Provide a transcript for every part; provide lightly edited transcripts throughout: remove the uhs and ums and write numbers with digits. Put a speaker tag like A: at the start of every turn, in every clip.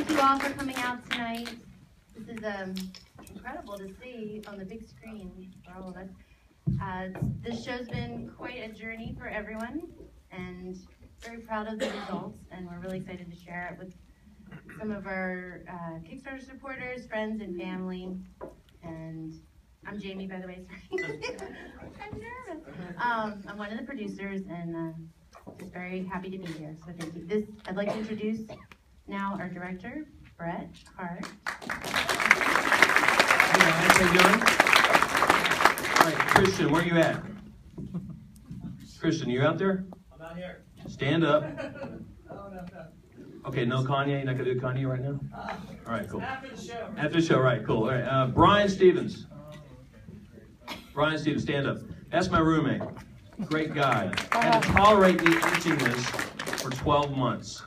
A: Thank you all for coming out tonight. This is incredible to see on the big screen for all of us. This show's been quite a journey for everyone, and very proud of the results, and we're really excited to share it with some of our Kickstarter supporters, friends, and family. And I'm Jamie, by the way, sorry. I'm nervous. I'm one of the producers, and just very happy to be here, so thank you. I'd like to introduce now our director, Brett Hart.
B: Hey guys, how you doing? All right, Christian, where are you at? Christian, you out there?
C: I'm out here.
B: Stand up.
C: Oh, no.
B: Okay, no Kanye. You're not gonna do Kanye right now? All right, cool.
C: After the show.
B: After the show, right, cool. All right, Brian Stevens. Brian Stevens, stand up. That's my roommate. Great guy. Had to tolerate me eating this for 12 months.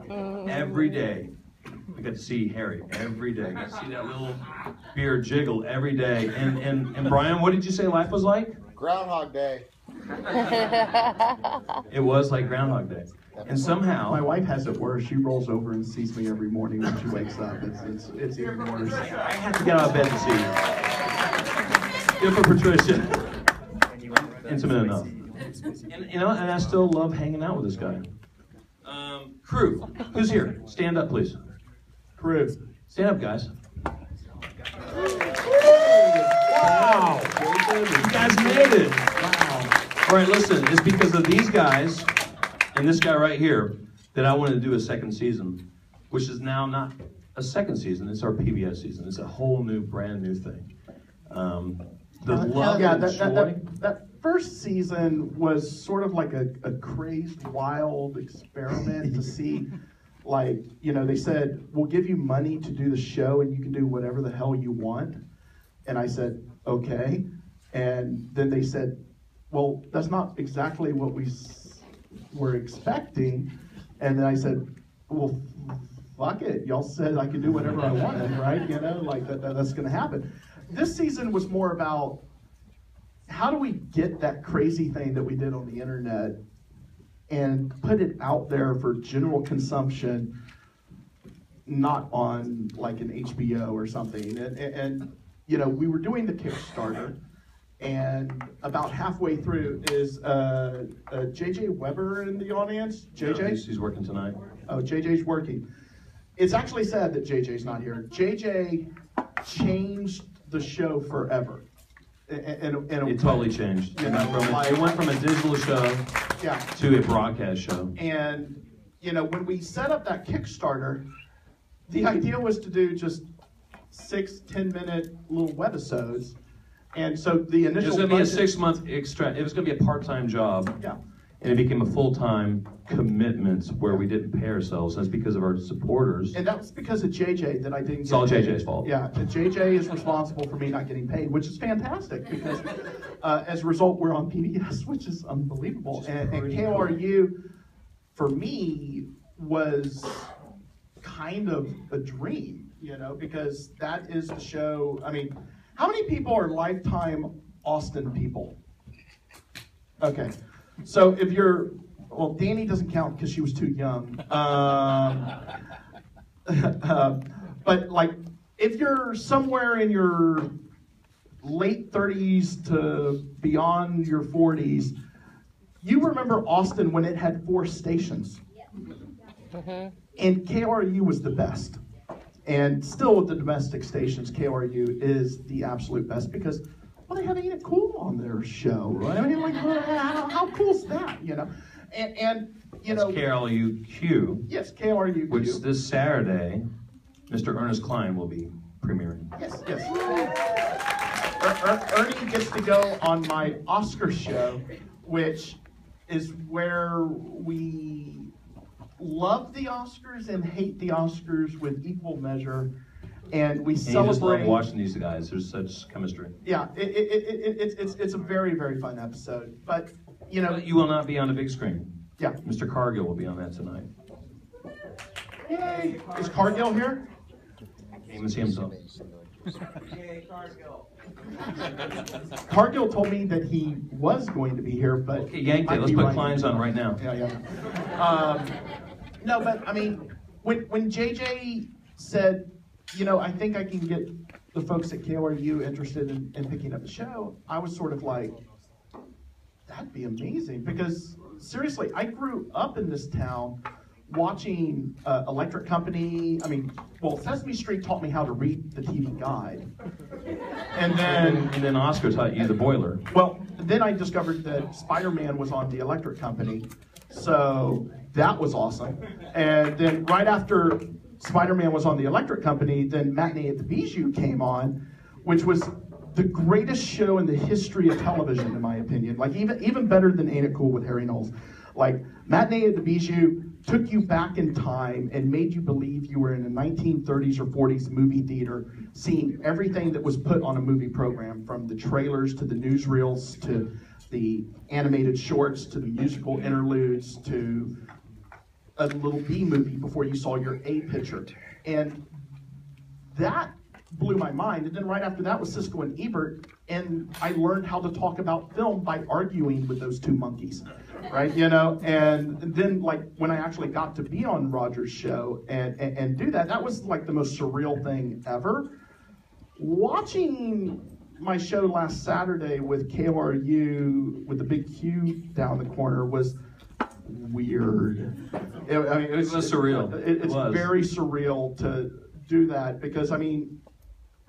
B: Every day. I got to see Harry every day. I got to see that little beard jiggle every day. And Brian, what did you say life was like?
D: Groundhog Day.
B: It was like Groundhog Day. And somehow...
E: My wife has it worse. She rolls over and sees me every morning when she wakes up. It's even worse.
B: I have to get out of bed to see you. Good for Patricia. Intimate enough. And, and I still love hanging out with this guy. Crew, who's here? Stand up, please. Crew, stand up, guys. Wow. You guys made it. Wow. All right, listen, it's because of these guys and this guy right here that I wanted to do a second season, which is now not a second season, it's our PBS season. It's a whole new, brand new thing. The love and joy.
E: That first season was sort of like a crazed, wild experiment to see, like, you know, they said, we'll give you money to do the show and you can do whatever the hell you want. And I said, okay. And then they said, well, that's not exactly what we were expecting. And then I said, well, fuck it. Y'all said I could do whatever I wanted, right? You know, like that's going to happen. This season was more about how do we get that crazy thing that we did on the internet and put it out there for general consumption, not on like an HBO or something. And you know, we were doing the Kickstarter, and about halfway through is JJ Weber in the audience? JJ?
B: No, he's working tonight.
E: Oh, JJ's working. It's actually sad that JJ's not here. JJ changed the show forever.
B: It totally changed.
E: You know,
B: It went from a digital show to a broadcast show.
E: And, you know, when we set up that Kickstarter, the idea was to do just 6 10-minute little webisodes. And so the initial...
B: It was going to be a 6-month extra. It was going to be a part-time job.
E: Yeah.
B: And it became a full-time commitment where we didn't pay ourselves. That's because of our supporters.
E: And that was because of JJ that I didn't
B: It's
E: get
B: all
E: paid.
B: JJ's fault.
E: Yeah, and JJ is responsible for me not getting paid, which is fantastic because as a result, we're on PBS, which is unbelievable. And KRU, for me, was kind of a dream, you know, because that is the show. I mean, how many people are lifetime Austin people? Okay. So if you're, well, Danny doesn't count because she was too young. But like, if you're somewhere in your late 30s to beyond your 40s, you remember Austin when it had 4 stations. And KRU was the best. And still with the domestic stations, KRU is the absolute best because, well, they had Ain't It Cool on their show, right? I mean, like, how cool is that, you know? And you know...
B: KRUQ.
E: Yes, KRUQ.
B: Which this Saturday, Mr. Ernest Klein will be premiering.
E: Yes, yes. Ernie gets to go on my Oscar show, which is where we love the Oscars and hate the Oscars with equal measure, and we celebrate.
B: You just love watching these guys. There's such chemistry.
E: Yeah, it's a very, very fun episode. But you know,
B: you will not be on the big screen.
E: Yeah,
B: Mr. Cargill will be on that tonight.
E: Yay! Is Cargill here?
B: Can't even see himself.
C: Yay, Cargill.
E: Cargill told me that he was going to be here, but
B: okay, yank it. Let's put Klein's on right now.
E: Yeah. No, but I mean, when JJ said, you know, I think I can get the folks at KLRU interested in picking up the show, I was sort of like, that'd be amazing. Because seriously, I grew up in this town watching Electric Company. I mean, well, Sesame Street taught me how to read the TV guide. And
B: then Oscar taught you the boiler.
E: Well, then I discovered that Spider-Man was on the Electric Company. So that was awesome. And then right after Spider-Man was on the Electric Company, then Matinee at the Bijou came on, which was the greatest show in the history of television, in my opinion. Like even better than Ain't It Cool with Harry Knowles. Like Matinee at the Bijou took you back in time and made you believe you were in a 1930s or 40s movie theater, seeing everything that was put on a movie program, from the trailers to the newsreels to the animated shorts to the musical interludes to a little B movie before you saw your A picture. And that blew my mind. And then right after that was Siskel and Ebert, and I learned how to talk about film by arguing with those two monkeys, right? You know, and then like when I actually got to be on Roger's show and do that, that was like the most surreal thing ever. Watching my show last Saturday with KLRU with the big Q down the corner was weird. It was
B: surreal.
E: It's very surreal to do that because, I mean,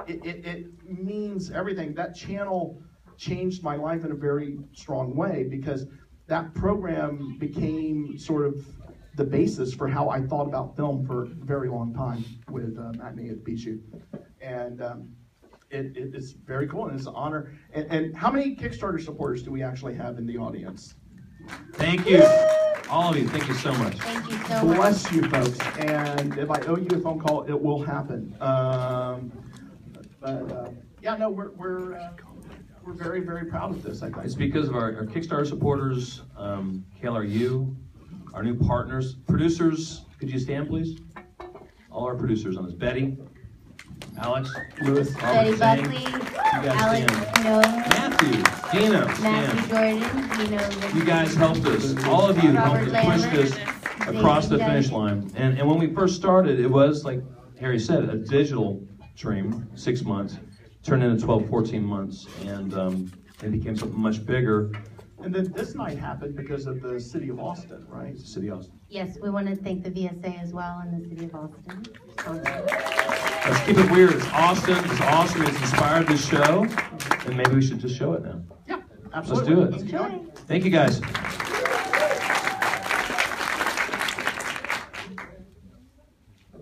E: it means everything. That channel changed my life in a very strong way because that program became sort of the basis for how I thought about film for a very long time with Matinee at the Bijou. And it's very cool and it's an honor. And how many Kickstarter supporters do we actually have in the audience?
B: Thank you. All of you, thank you so much.
A: Thank you so much.
E: Bless you folks. And if I owe you a phone call, it will happen. Yeah, no, we're very, very proud of this, I think.
B: It's because of our Kickstarter supporters, KLRU, our new partners, producers. Could you stand, please? All our producers on this. Betty, Alex,
E: Lewis,
A: Betty
B: Zane.
A: Buckley,
B: You guys
A: Alex
B: stand.
A: Noah,
B: Matthew, Dino,
A: Matthew
B: stand.
A: Jordan,
B: You guys helped us. All of you helped
A: Robert
B: us push
A: Lambert,
B: this across the
A: Zane
B: finish
A: Dunn.
B: line. And when we first started, it was, like Harry said, a digital stream, 6 months, turned into 12, 14 months, and it became something much bigger.
E: And then this night happened because of the city of Austin, right?
B: The city of Austin.
A: Yes, we want to thank the VSA as well and the city of Austin.
B: Let's keep it weird. It's Austin. It's awesome. It's inspired this show, and maybe we should just show it now.
E: Yeah, absolutely.
B: Let's do it.
E: Let's keep going.
A: Enjoy.
B: Thank you, guys.